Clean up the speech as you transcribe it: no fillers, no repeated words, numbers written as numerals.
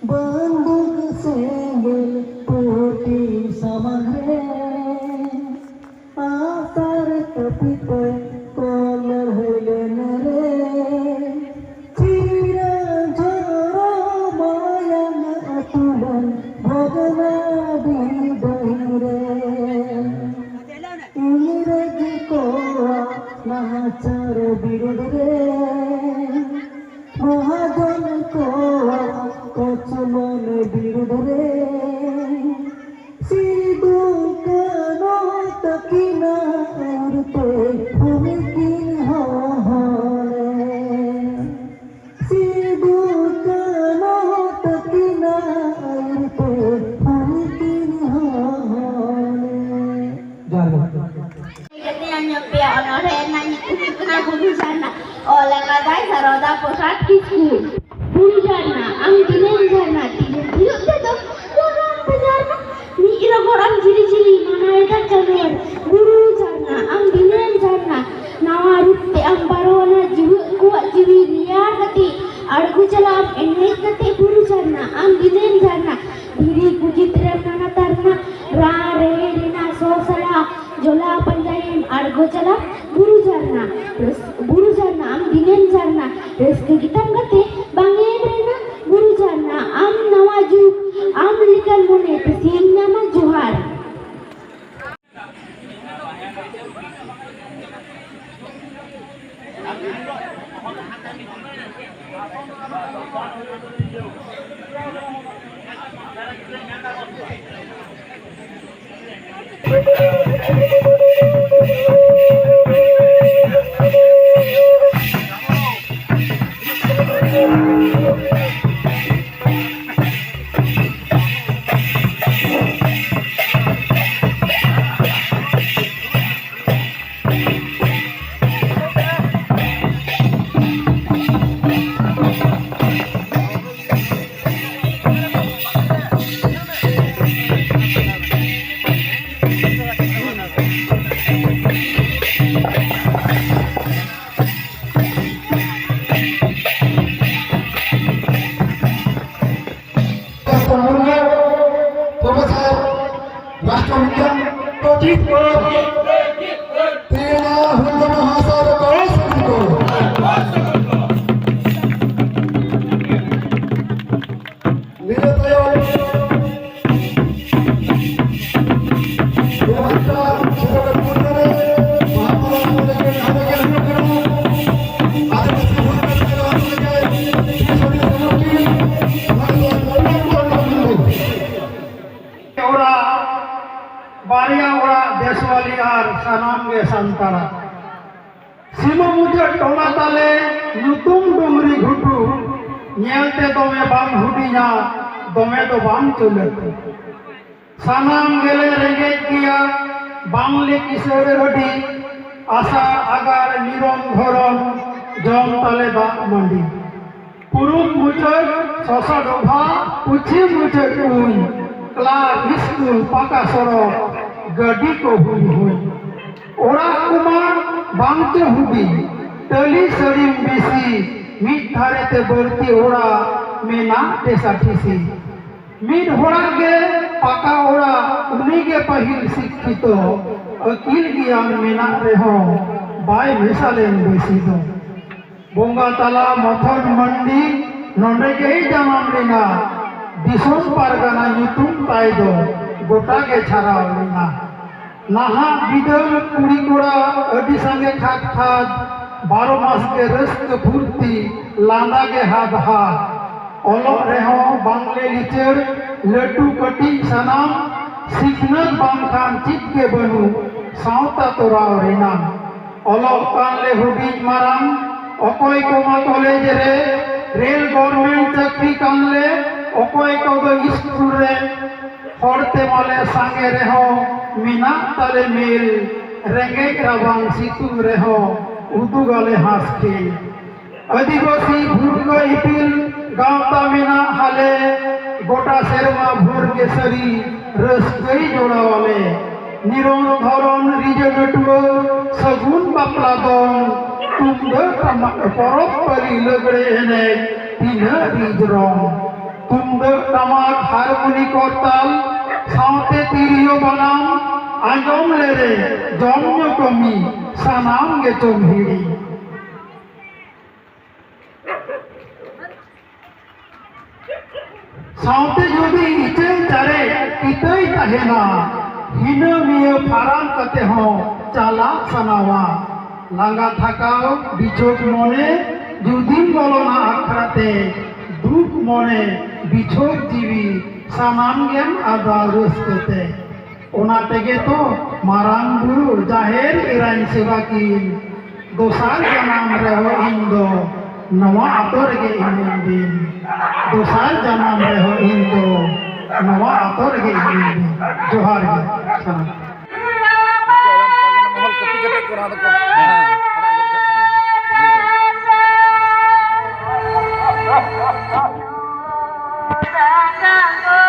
Bandung senggol putih samare asar kapite kolar helenare cira jara mayang atulan bhagana bidahire ingrej koa nahachar birudre महाजन को कचमन बिरुदरे सीधु कनो तकिना उरते भूमिकिन होने सीधु कनो तकिना उरते भूमिकिन होने जालो Nyepia honore nanya kena bulu sana oleh kadai saroda pusat kisku bulu sana ang dinen sana tidak itu orang benar ni ira orang ciri-ciri mana ada calon guru sana ang dinen sana nawarutte ang barona jiwa kuat jiwi liar kati argu jalan enek kati bulu sana ang dinen sana diri kujitra nana tarna rare rina sosala jola panjaim argo chala buru jarna am dinen jarna reske gitan gate bange rena buru jarna am nawaju am likan mone pesin nama johar sanamge santara sima mujhe tola tale nutum dongri ghutu nyelte dome bam hudinya dome do bam chulete sanam gele rege kiya bangle kisore hodi asa agar nirom dhorom jom tale da mandi puruk mujhe sosa dobha uchi mujhe uy kla school paka sorok gadi ko hui Orang kumar bangte hudi tali sarim bisi mid dhare te berti ora mena desa tisi mid hora ge paka ora uni ge pahil sikkito akil gyan mena reho bai misalen besi do bonga tala mathon mandi nonde ge jamam lena disom pargana nyutum tai do gota ge chara lena नाहा बिदल कुड़ी कोड़ा अडी संगे खात खात 12 मास के rusk फूर्ति लांदा के हाथ हाथ ओलो रेहो बांगले लिचर लड्डू कटी सनाम सिखनत बाम खान चित के बनू सावता तोराव रेना ओलो कानले हुडी माराम अकोय कोमा कॉलेज रे रेल गवर्नमेंट चाकरी कानले अकोय को दो स्कूल रे पढ़ते माले संगे रहो मीना तले मिल रेंगे राबांग सितुंग रहो उदू गाले हास खेल आदिवासी भूर्ग इपिल गावता मीना हाले गोटा सेरमा भूर के सरी रस गई जोड़ा वाले निरोन धरोन रिजे नटुओ सगुन बापला दong tunggu tamak porok pari legre enek tina rijrong tumdak tamak harmoni kortal saute tirio banam ajom lere jomnyo komi sanam ge chomhiri saute jodi ichei tare itei tahena hina miya pharam kate ho chala sanawa langa thakao bichok mone judin bolona akhrate duk mone bichok jibi sanam gen ada ruskete ona tege to marang guru jaher irain sebakin dosar janam reho indo nawa ator ge inen din dosar janam reho indo nawa ator ge inen din johar ge Thank you.